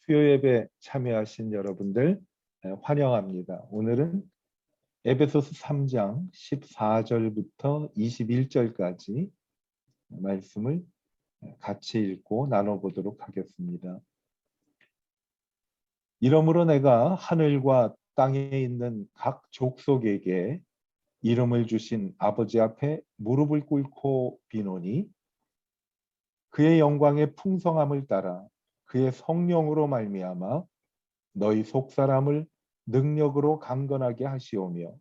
수요 예배 참여하신 여러분들 환영합니다. 오늘은 에베소서 3장 14절부터 21절까지 말씀을 같이 읽고 나눠보도록 하겠습니다. 이러므로 내가 하늘과 땅에 있는 각 족속에게 이름을 주신 아버지 앞에 무릎을 꿇고 비노니 그의 영광의 풍성함을 따라 그의 성령으로 말미암아 너희 속사람을 능력으로 강건하게 하시오며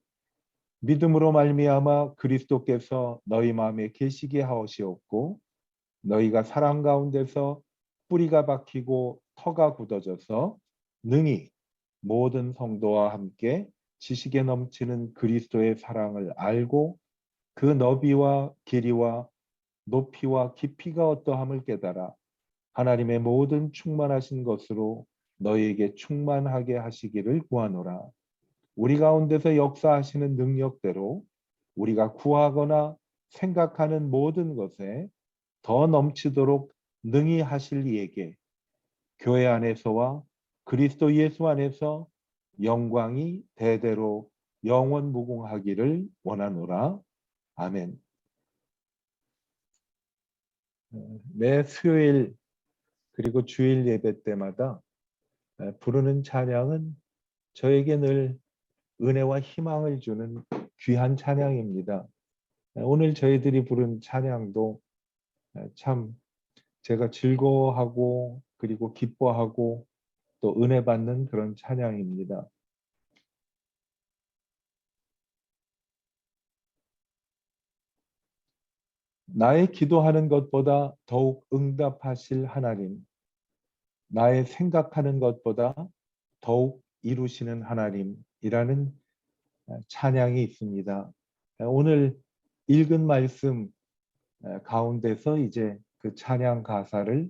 믿음으로 말미암아 그리스도께서 너희 마음에 계시게 하시옵고 너희가 사랑 가운데서 뿌리가 박히고 터가 굳어져서 능히 모든 성도와 함께 지식에 넘치는 그리스도의 사랑을 알고 그 너비와 길이와 높이와 깊이가 어떠함을 깨달아 하나님의 모든 충만하신 것으로 너희에게 충만하게 하시기를 구하노라. 우리 가운데서 역사하시는 능력대로 우리가 구하거나 생각하는 모든 것에 더 넘치도록 능히 하실 이에게 교회 안에서와 그리스도 예수 안에서 영광이 대대로 영원 무궁하기를 원하노라. 아멘. 매 수요일 그리고 주일 예배 때마다 부르는 찬양은 저에게 늘 은혜와 희망을 주는 귀한 찬양입니다. 오늘 저희들이 부른 찬양도 참 제가 즐거워하고 그리고 기뻐하고 또 은혜 받는 그런 찬양입니다. 나의 기도하는 것보다 더욱 응답하실 하나님, 나의 생각하는 것보다 더욱 이루시는 하나님이라는 찬양이 있습니다. 오늘 읽은 말씀 가운데서 이제 그 찬양 가사를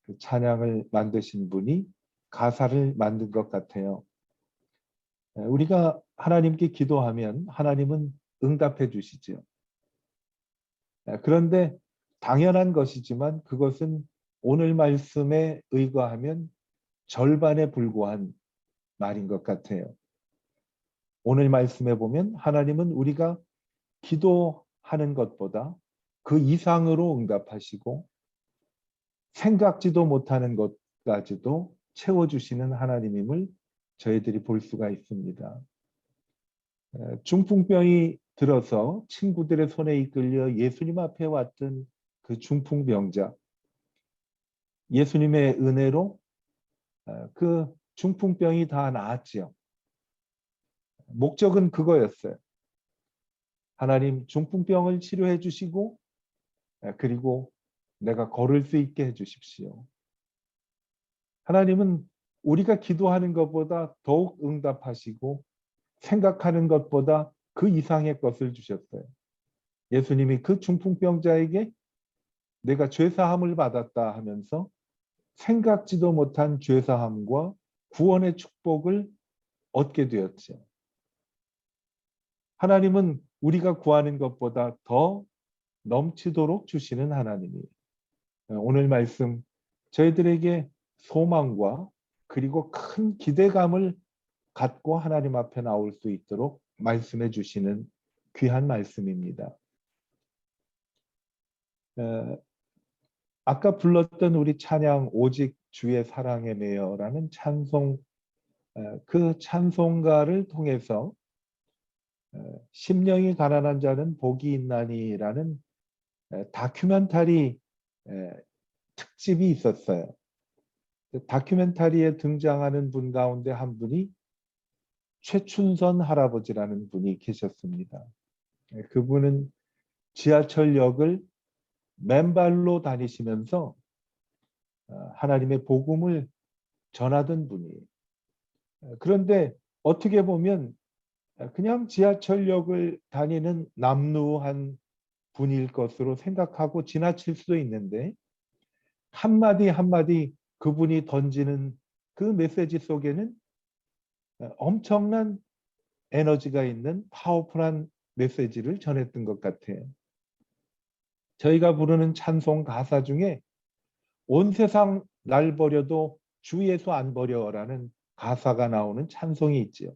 그 찬양을 만드신 분이 가사를 만든 것 같아요. 우리가 하나님께 기도하면 하나님은 응답해 주시죠. 그런데 당연한 것이지만 그것은 오늘 말씀에 의거하면 절반에 불과한 말인 것 같아요. 오늘 말씀에 보면 하나님은 우리가 기도하는 것보다 그 이상으로 응답하시고 생각지도 못하는 것까지도 채워주시는 하나님임을 저희들이 볼 수가 있습니다. 중풍병이 들어서 친구들의 손에 이끌려 예수님 앞에 왔던 그 중풍병자, 예수님의 은혜로 그 중풍병이 다 나았지요. 목적은 그거였어요. 하나님 중풍병을 치료해 주시고 그리고 내가 걸을 수 있게 해 주십시오. 하나님은 우리가 기도하는 것보다 더욱 응답하시고 생각하는 것보다 그 이상의 것을 주셨어요. 예수님이 그 중풍병자에게 내가 죄사함을 받았다 하면서 생각지도 못한 죄사함과 구원의 축복을 얻게 되었죠. 하나님은 우리가 구하는 것보다 더 넘치도록 주시는 하나님이에요. 오늘 말씀 저희들에게 소망과 그리고 큰 기대감을 갖고 하나님 앞에 나올 수 있도록 말씀해 주시는 귀한 말씀입니다. 아까 불렀던 우리 찬양 오직 주의 사랑에 매여라는 찬송, 그 찬송가를 통해서 심령이 가난한 자는 복이 있나니라는 다큐멘터리 특집이 있었어요. 다큐멘터리에 등장하는 분 가운데 한 분이 최춘선 할아버지라는 분이 계셨습니다. 그분은 지하철역을 맨발로 다니시면서 하나님의 복음을 전하던 분이에요. 그런데 어떻게 보면 그냥 지하철역을 다니는 남루한 분일 것으로 생각하고 지나칠 수도 있는데 한마디 한마디 그분이 던지는 그 메시지 속에는 엄청난 에너지가 있는 파워풀한 메시지를 전했던 것 같아요. 저희가 부르는 찬송 가사 중에 온 세상 날 버려도 주 예수 안 버려라는 가사가 나오는 찬송이 있지요.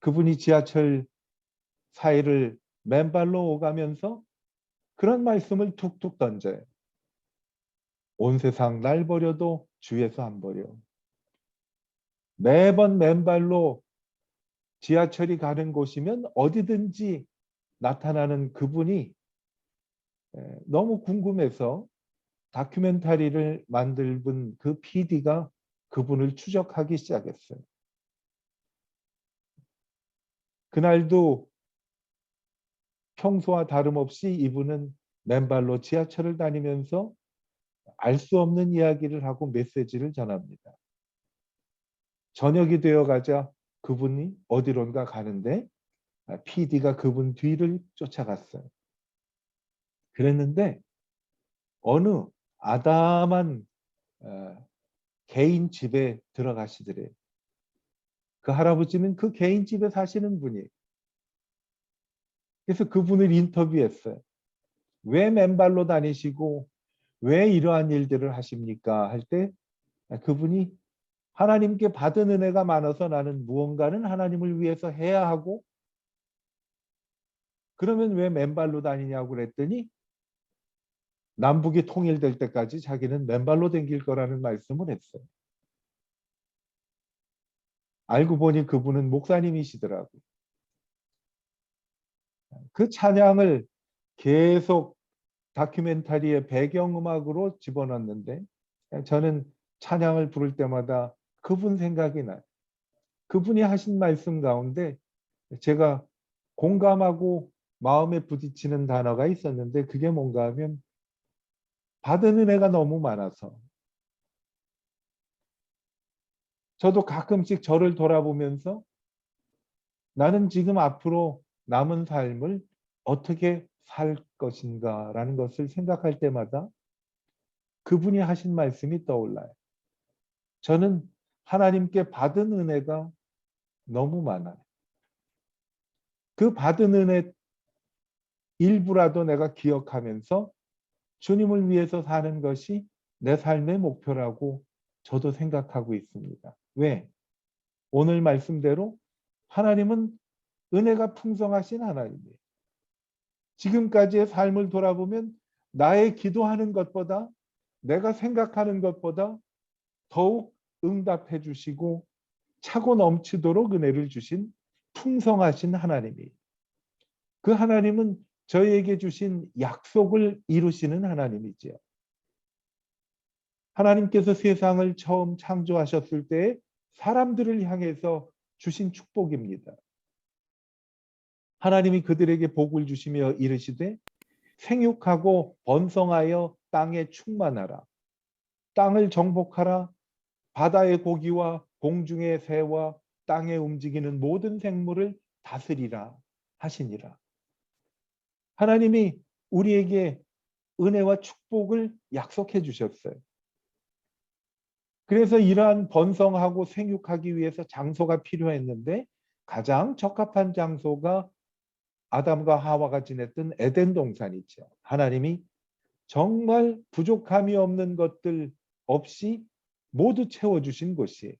그분이 지하철 사이를 맨발로 오가면서 그런 말씀을 툭툭 던져요. 온 세상 날 버려도 주 예수 안 버려. 매번 맨발로 지하철이 가는 곳이면 어디든지 나타나는 그분이 너무 궁금해서 다큐멘터리를 만든 그 PD가 그분을 추적하기 시작했어요. 그날도 평소와 다름없이 이분은 맨발로 지하철을 다니면서 알 수 없는 이야기를 하고 메시지를 전합니다. 저녁이 되어 가자 그분이 어디론가 가는데 PD가 그분 뒤를 쫓아갔어요. 그랬는데 어느 아담한 개인 집에 들어가시더래요. 그 할아버지는 그 개인 집에 사시는 분이에요. 그래서 그분을 인터뷰했어요. 왜 맨발로 다니시고 왜 이러한 일들을 하십니까? 할 때 그분이 하나님께 받은 은혜가 많아서 나는 무언가는 하나님을 위해서 해야 하고 그러면 왜 맨발로 다니냐고 그랬더니 남북이 통일될 때까지 자기는 맨발로 다닐 거라는 말씀을 했어요. 알고 보니 그분은 목사님이시더라고요. 그 찬양을 계속 다큐멘터리의 배경음악으로 집어넣는데 저는 찬양을 부를 때마다 그분 생각이 나요. 그분이 하신 말씀 가운데 제가 공감하고 마음에 부딪히는 단어가 있었는데 그게 뭔가 하면 받은 은혜가 너무 많아서 저도 가끔씩 저를 돌아보면서 나는 지금 앞으로 남은 삶을 어떻게 살 것인가라는 것을 생각할 때마다 그분이 하신 말씀이 떠올라요. 저는 하나님께 받은 은혜가 너무 많아요. 그 받은 은혜 일부라도 내가 기억하면서 주님을 위해서 사는 것이 내 삶의 목표라고 저도 생각하고 있습니다. 왜? 오늘 말씀대로 하나님은 은혜가 풍성하신 하나님이에요. 지금까지의 삶을 돌아보면 나의 기도하는 것보다 내가 생각하는 것보다 더욱 응답해 주시고 차고 넘치도록 은혜를 주신 풍성하신 하나님이에요. 그 하나님은 저희에게 주신 약속을 이루시는 하나님이지요. 하나님께서 세상을 처음 창조하셨을 때 사람들을 향해서 주신 축복입니다. 하나님이 그들에게 복을 주시며 이르시되 생육하고 번성하여 땅에 충만하라. 땅을 정복하라. 바다의 고기와 공중의 새와 땅에 움직이는 모든 생물을 다스리라 하시니라. 하나님이 우리에게 은혜와 축복을 약속해 주셨어요. 그래서 이러한 번성하고 생육하기 위해서 장소가 필요했는데 가장 적합한 장소가 아담과 하와가 지냈던 에덴 동산이죠. 하나님이 정말 부족함이 없는 것들 없이 모두 채워주신 곳이에요.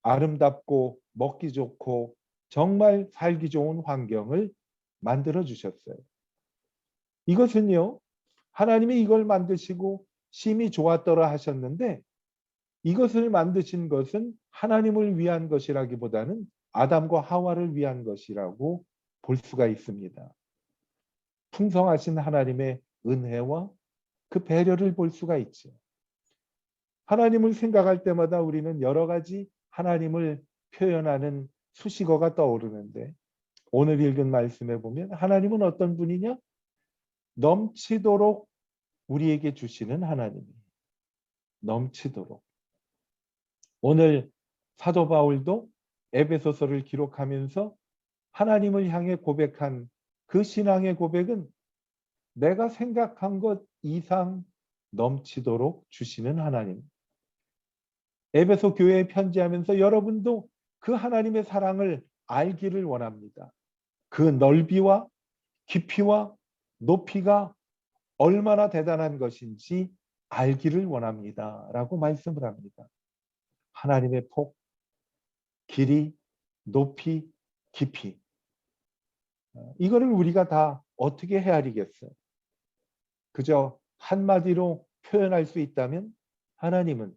아름답고 먹기 좋고 정말 살기 좋은 환경을 만들어 주셨어요. 이것은요, 하나님이 이걸 만드시고 심히 좋았더라 하셨는데 이것을 만드신 것은 하나님을 위한 것이라기보다는 아담과 하와를 위한 것이라고 볼 수가 있습니다. 풍성하신 하나님의 은혜와 그 배려를 볼 수가 있죠. 하나님을 생각할 때마다 우리는 여러 가지 하나님을 표현하는 수식어가 떠오르는데 오늘 읽은 말씀에 보면 하나님은 어떤 분이냐? 넘치도록 우리에게 주시는 하나님이에요. 넘치도록. 오늘 사도 바울도 에베소서를 기록하면서 하나님을 향해 고백한 그 신앙의 고백은 내가 생각한 것 이상 넘치도록 주시는 하나님. 에베소 교회에 편지하면서 여러분도 그 하나님의 사랑을 알기를 원합니다. 그 넓이와 깊이와 높이가 얼마나 대단한 것인지 알기를 원합니다. 라고 말씀을 합니다. 하나님의 폭, 길이, 높이, 깊이. 이거를 우리가 다 어떻게 헤아리겠어요? 그저 한마디로 표현할 수 있다면 하나님은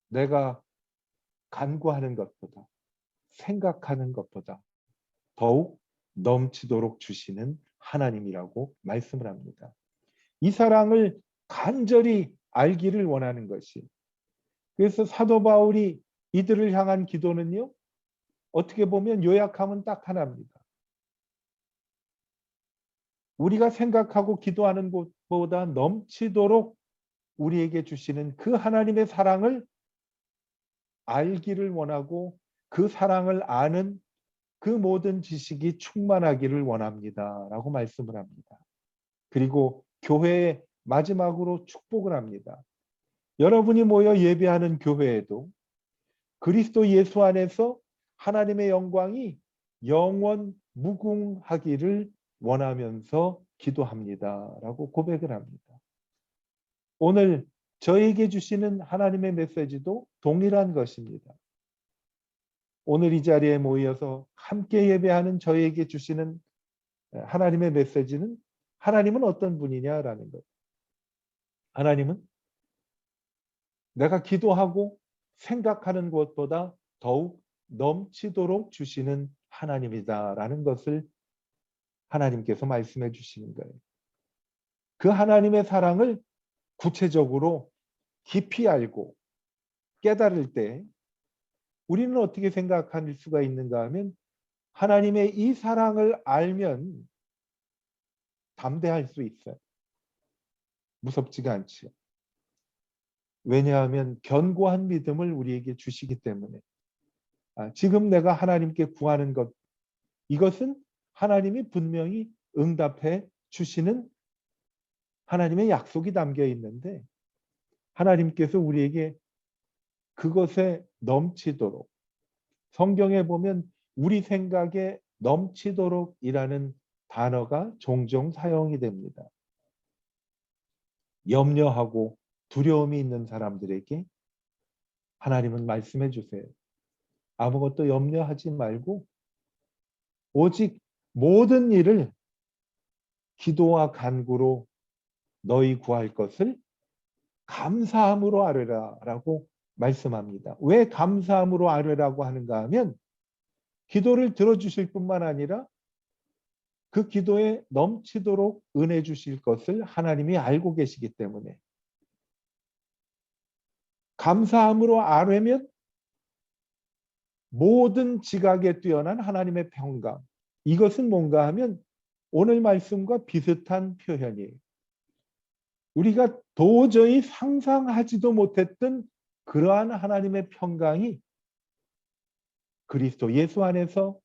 내가 간구하는 것보다 생각하는 것보다 더욱 넘치도록 주시는 하나님이라고 말씀을 합니다. 이 사랑을 간절히 알기를 원하는 것이. 그래서 사도 바울이 이들을 향한 기도는요. 어떻게 보면 요약하면 딱 하나입니다. 우리가 생각하고 기도하는 것보다 넘치도록 우리에게 주시는 그 하나님의 사랑을 알기를 원하고 그 사랑을 아는 그 모든 지식이 충만하기를 원합니다. 라고 말씀을 합니다. 그리고 교회의 마지막으로 축복을 합니다. 여러분이 모여 예배하는 교회에도 그리스도 예수 안에서 하나님의 영광이 영원 무궁하기를 원하면서 기도합니다. 라고 고백을 합니다. 오늘 저에게 주시는 하나님의 메시지도 동일한 것입니다. 오늘 이 자리에 모여서 함께 예배하는 저에게 주시는 하나님의 메시지는 하나님은 어떤 분이냐라는 것. 하나님은 내가 기도하고 생각하는 것보다 더욱 넘치도록 주시는 하나님이다라는 것을 하나님께서 말씀해 주시는 거예요. 그 하나님의 사랑을 구체적으로 깊이 알고 깨달을 때 우리는 어떻게 생각할 수가 있는가 하면 하나님의 이 사랑을 알면 담대할 수 있어요. 무섭지가 않죠. 왜냐하면 견고한 믿음을 우리에게 주시기 때문에. 지금 내가 하나님께 구하는 것, 이것은 하나님이 분명히 응답해 주시는 하나님의 약속이 담겨 있는데 하나님께서 우리에게 그것에 넘치도록, 성경에 보면 우리 생각에 넘치도록이라는 단어가 종종 사용이 됩니다. 염려하고 두려움이 있는 사람들에게 하나님은 말씀해 주세요. 아무것도 염려하지 말고 오직 모든 일을 기도와 간구로 너희 구할 것을 감사함으로 아뢰라라고 말씀합니다. 왜 감사함으로 아뢰라고 하는가 하면 기도를 들어주실 뿐만 아니라 그 기도에 넘치도록 은혜 주실 것을 하나님이 알고 계시기 때문에 감사함으로 아뢰면 모든 지각에 뛰어난 하나님의 평강. 이것은 뭔가 하면 오늘 말씀과 비슷한 표현이에요. 우리가 도저히 상상하지도 못했던 그러한 하나님의 평강이 그리스도 예수 안에서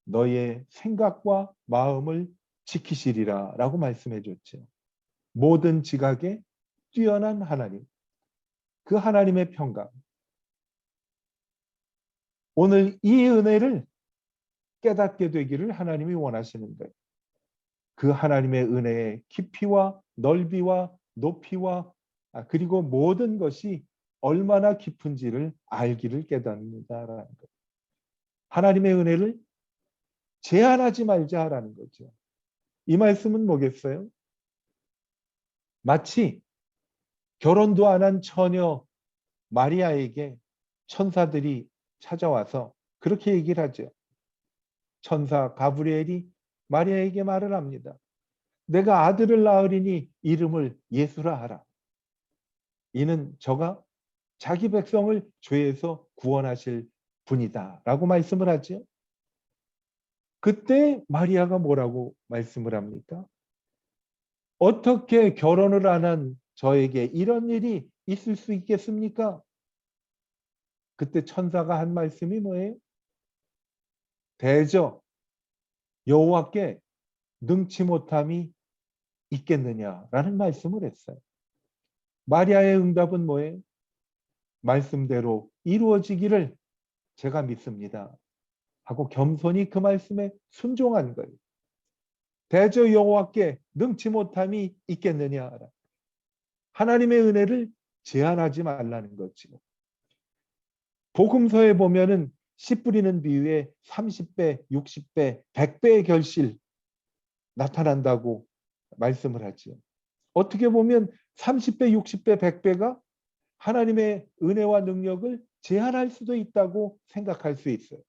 너의 생각과 마음을 지키시리라 라고 말씀해 줬죠. 모든 지각에 뛰어난 하나님, 그 하나님의 평강. 오늘 이 은혜를 깨닫게 되기를 하나님이 원하시는 거예요. 그 하나님의 은혜의 깊이와 넓이와 높이와 그리고 모든 것이 얼마나 깊은지를 알기를 깨닫는다라는 거예요. 하나님의 은혜를 제한하지 말자라는 거죠. 이 말씀은 뭐겠어요? 마치 결혼도 안 한 처녀 마리아에게 천사들이 찾아와서 그렇게 얘기를 하죠. 천사 가브리엘이 마리아에게 말을 합니다. 내가 아들을 낳으리니 이름을 예수라 하라. 이는 저가 자기 백성을 죄에서 구원하실 분이다 라고 말씀을 하죠. 그때 마리아가 뭐라고 말씀을 합니까? 어떻게 결혼을 안 한 저에게 이런 일이 있을 수 있겠습니까? 그때 천사가 한 말씀이 뭐예요? 대저 여호와께 능치 못함이 있겠느냐라는 말씀을 했어요. 마리아의 응답은 뭐예요? 말씀대로 이루어지기를 제가 믿습니다. 하고 겸손히 그 말씀에 순종한 거예요. 대저 여호와께 능치 못함이 있겠느냐. 하나님의 은혜를 제한하지 말라는 거죠. 복음서에 보면은 씨 뿌리는 비유에 30배, 60배, 100배의 결실 나타난다고 말씀을 하죠. 어떻게 보면 30배, 60배, 100배가 하나님의 은혜와 능력을 제한할 수도 있다고 생각할 수 있어요.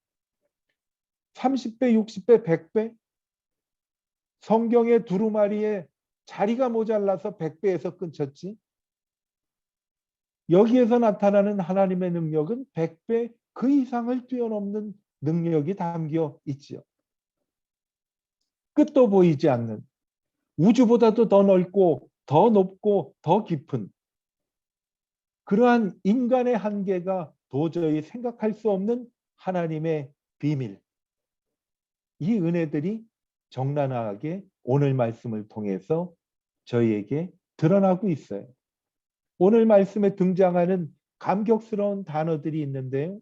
30배, 60배, 100배? 성경의 두루마리에 자리가 모자라서 100배에서 끊쳤지. 여기에서 나타나는 하나님의 능력은 100배 그 이상을 뛰어넘는 능력이 담겨 있지요. 끝도 보이지 않는 우주보다도 더 넓고 더 높고 더 깊은 그러한 인간의 한계가 도저히 생각할 수 없는 하나님의 비밀. 이 은혜들이 적나라하게 오늘 말씀을 통해서 저희에게 드러나고 있어요. 오늘 말씀에 등장하는 감격스러운 단어들이 있는데요.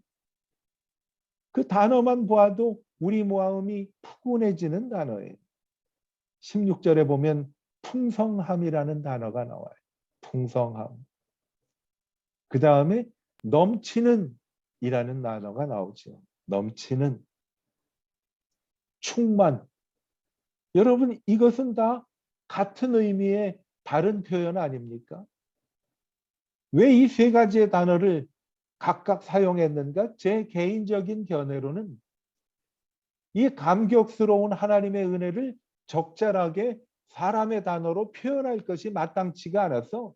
그 단어만 보아도 우리 마음이 푸근해지는 단어예요. 16절에 보면 풍성함이라는 단어가 나와요. 풍성함. 그 다음에 넘치는 이라는 단어가 나오죠. 넘치는, 충만. 여러분 이것은 다 같은 의미의 다른 표현 아닙니까? 왜 이 세 가지의 단어를 각각 사용했는가? 제 개인적인 견해로는 이 감격스러운 하나님의 은혜를 적절하게 사람의 단어로 표현할 것이 마땅치가 않아서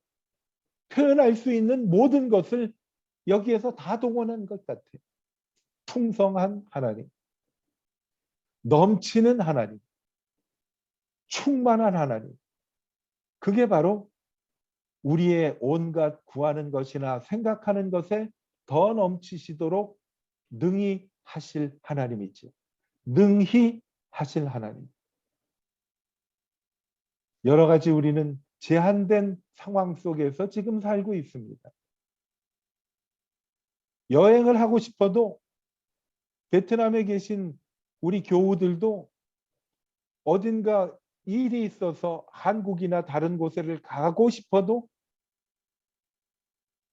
표현할 수 있는 모든 것을 여기에서 다 동원한 것 같아요. 풍성한 하나님, 넘치는 하나님, 충만한 하나님. 그게 바로 우리의 온갖 구하는 것이나 생각하는 것에 더 넘치시도록 능히 하실 하나님이지. 능히 하실 하나님. 여러 가지 우리는 제한된 상황 속에서 지금 살고 있습니다. 여행을 하고 싶어도 베트남에 계신 우리 교우들도 어딘가 일이 있어서 한국이나 다른 곳을 가고 싶어도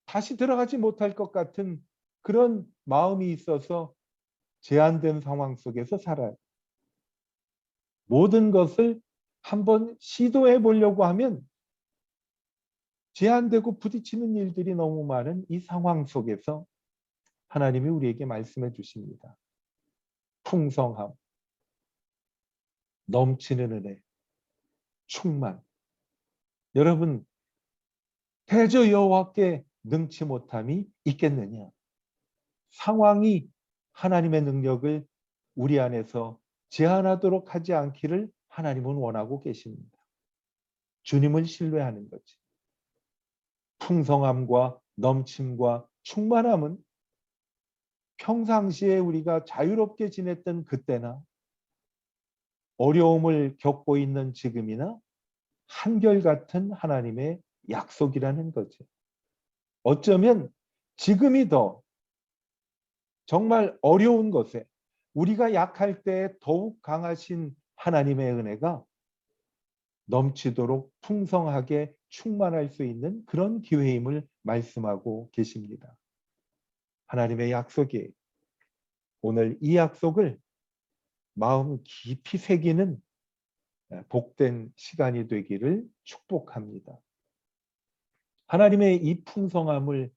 다시 들어가지 못할 것 같은 그런 마음이 있어서 제한된 상황 속에서 살아요. 모든 것을 한번 시도해 보려고 하면 제한되고 부딪히는 일들이 너무 많은 이 상황 속에서 하나님이 우리에게 말씀해 주십니다. 풍성함, 넘치는 은혜, 충만. 여러분, 대저 여호와께 능치 못함이 있겠느냐? 상황이 하나님의 능력을 우리 안에서 제한하도록 하지 않기를 하나님은 원하고 계십니다. 주님을 신뢰하는 거지. 풍성함과 넘침과 충만함은 평상시에 우리가 자유롭게 지냈던 그때나 어려움을 겪고 있는 지금이나 한결같은 하나님의 약속이라는 거죠. 어쩌면 지금이 더 정말 어려운 것에 우리가 약할 때 더욱 강하신 하나님의 은혜가 넘치도록 풍성하게 충만할 수 있는 그런 기회임을 말씀하고 계십니다. 하나님의 약속이 오늘 이 약속을 마음 깊이 새기는 복된 시간이 되기를 축복합니다. 하나님의 이 풍성함을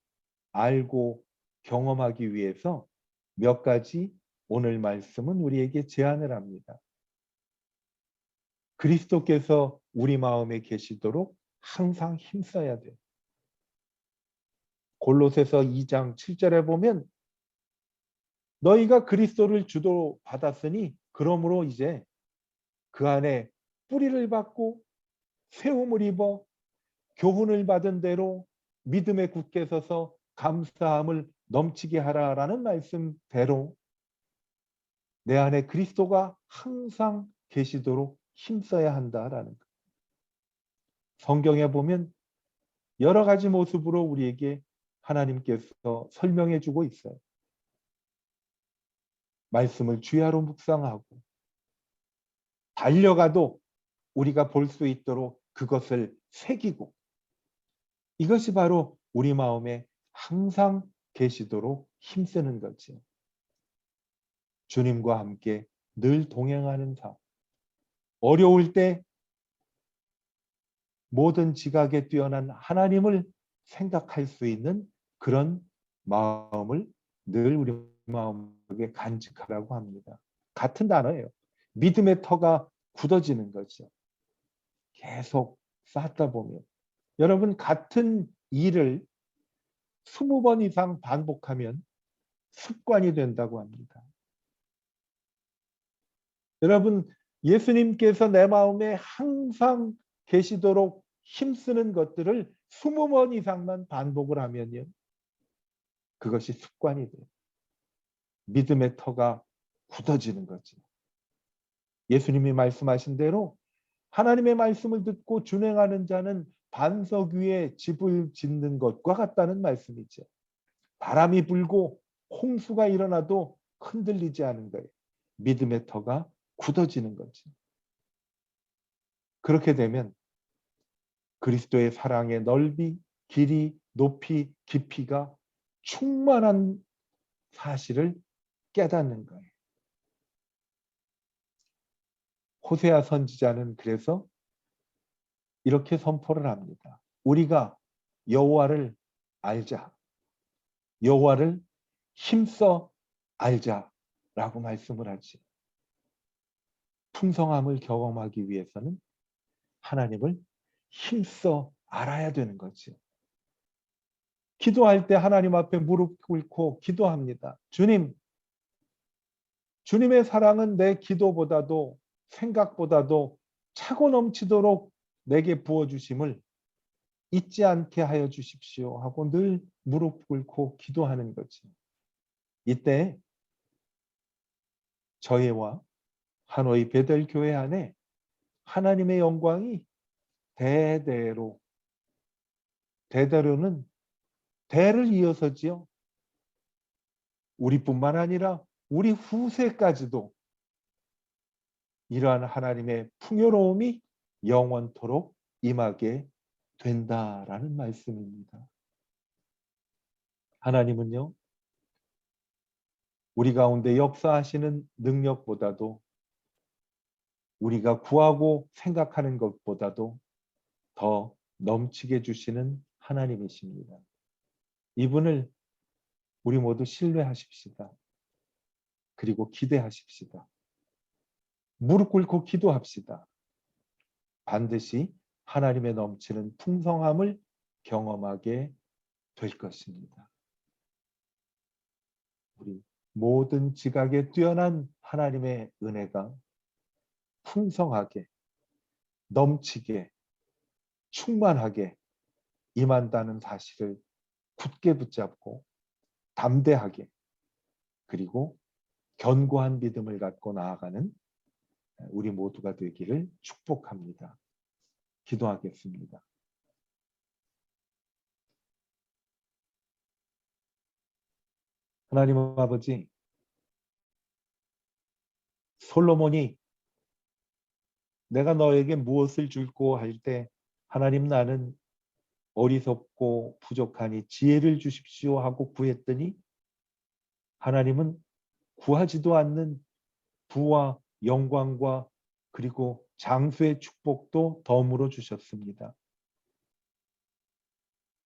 알고 경험하기 위해서 몇 가지 오늘 말씀은 우리에게 제안을 합니다. 그리스도께서 우리 마음에 계시도록 항상 힘써야 돼요. 골로새서 2장 7절에 보면 너희가 그리스도를 주도 받았으니 그러므로 이제 그 안에 뿌리를 받고 세움을 입어 교훈을 받은 대로 믿음에 굳게 서서 감사함을 넘치게 하라라는 말씀대로 내 안에 그리스도가 항상 계시도록 힘써야 한다라는 것. 성경에 보면 여러 가지 모습으로 우리에게 하나님께서 설명해 주고 있어요. 말씀을 주야로 묵상하고 달려가도 우리가 볼 수 있도록 그것을 새기고 이것이 바로 우리 마음에 항상 계시도록 힘쓰는 거죠. 주님과 함께 늘 동행하는 삶. 어려울 때 모든 지각에 뛰어난 하나님을 생각할 수 있는 그런 마음을 늘 우리 마음에 간직하라고 합니다. 같은 단어예요. 믿음의 터가 굳어지는 거죠. 계속 쌓다 보면. 여러분, 같은 일을 20번 이상 반복하면 습관이 된다고 합니다. 여러분, 예수님께서 내 마음에 항상 계시도록 힘쓰는 것들을 20번 이상만 반복을 하면요, 그것이 습관이 돼요. 믿음의 터가 굳어지는 거죠. 예수님이 말씀하신 대로 하나님의 말씀을 듣고 준행하는 자는 반석 위에 집을 짓는 것과 같다는 말씀이죠. 바람이 불고 홍수가 일어나도 흔들리지 않은 거예요. 믿음의 터가 굳어지는 거죠. 그렇게 되면 그리스도의 사랑의 넓이, 길이, 높이, 깊이가 충만한 사실을 깨닫는 거예요. 호세아 선지자는 그래서 이렇게 선포를 합니다. 우리가 여호와를 알자. 여호와를 힘써 알자라고 말씀을 하지. 풍성함을 경험하기 위해서는 하나님을 힘써 알아야 되는 거지. 기도할 때 하나님 앞에 무릎 꿇고 기도합니다. 주님, 주님의 사랑은 내 기도보다도 생각보다도 차고 넘치도록 내게 부어주심을 잊지 않게 하여 주십시오 하고 늘 무릎 꿇고 기도하는 거지. 이때 저희와 하노이 베델교회 안에 하나님의 영광이 대대로는 대를 이어서지요. 우리뿐만 아니라 우리 후세까지도 이러한 하나님의 풍요로움이 영원토록 임하게 된다라는 말씀입니다. 하나님은요, 우리 가운데 역사하시는 능력보다도 우리가 구하고 생각하는 것보다도 더 넘치게 주시는 하나님이십니다. 이분을 우리 모두 신뢰하십시다. 그리고 기대하십시다. 무릎 꿇고 기도합시다. 반드시 하나님의 넘치는 풍성함을 경험하게 될 것입니다. 우리 모든 지각에 뛰어난 하나님의 은혜가 풍성하게, 넘치게, 충만하게 임한다는 사실을 굳게 붙잡고 담대하게 그리고 견고한 믿음을 갖고 나아가는 우리 모두가 되기를 축복합니다. 기도하겠습니다. 하나님 아버지, 솔로몬이 내가 너에게 무엇을 줄고 할 때 하나님 나는 어리석고 부족하니 지혜를 주십시오 하고 구했더니 하나님은 구하지도 않는 부와 영광과 그리고 장수의 축복도 덤으로 주셨습니다.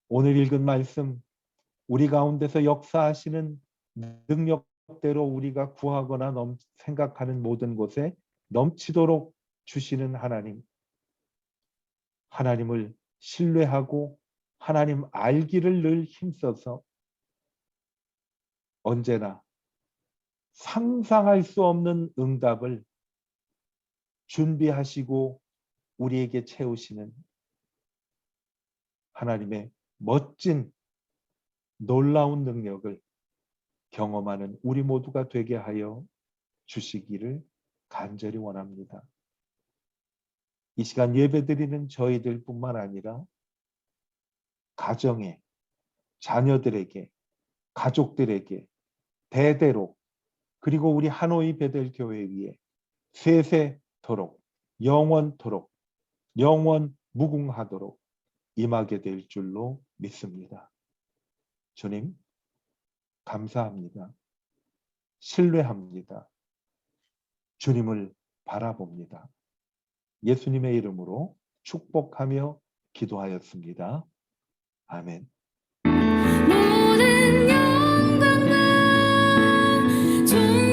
오늘 읽은 말씀 우리 가운데서 역사하시는 능력대로 우리가 구하거나 생각하는 모든 곳에 넘치도록 주시는 하나님. 하나님을 신뢰하고 하나님 알기를 늘 힘써서 언제나 상상할 수 없는 응답을 준비하시고 우리에게 채우시는 하나님의 멋진 놀라운 능력을 경험하는 우리 모두가 되게 하여 주시기를 간절히 원합니다. 이 시간 예배드리는 저희들 뿐만 아니라 가정에, 자녀들에게, 가족들에게 대대로 그리고 우리 하노이 베델교회 위에 세세토록 영원토록 영원 무궁하도록 임하게 될 줄로 믿습니다. 주님, 감사합니다. 신뢰합니다. 주님을 바라봅니다. 예수님의 이름으로 축복하며 기도하였습니다. 아멘. 모든 영광과 존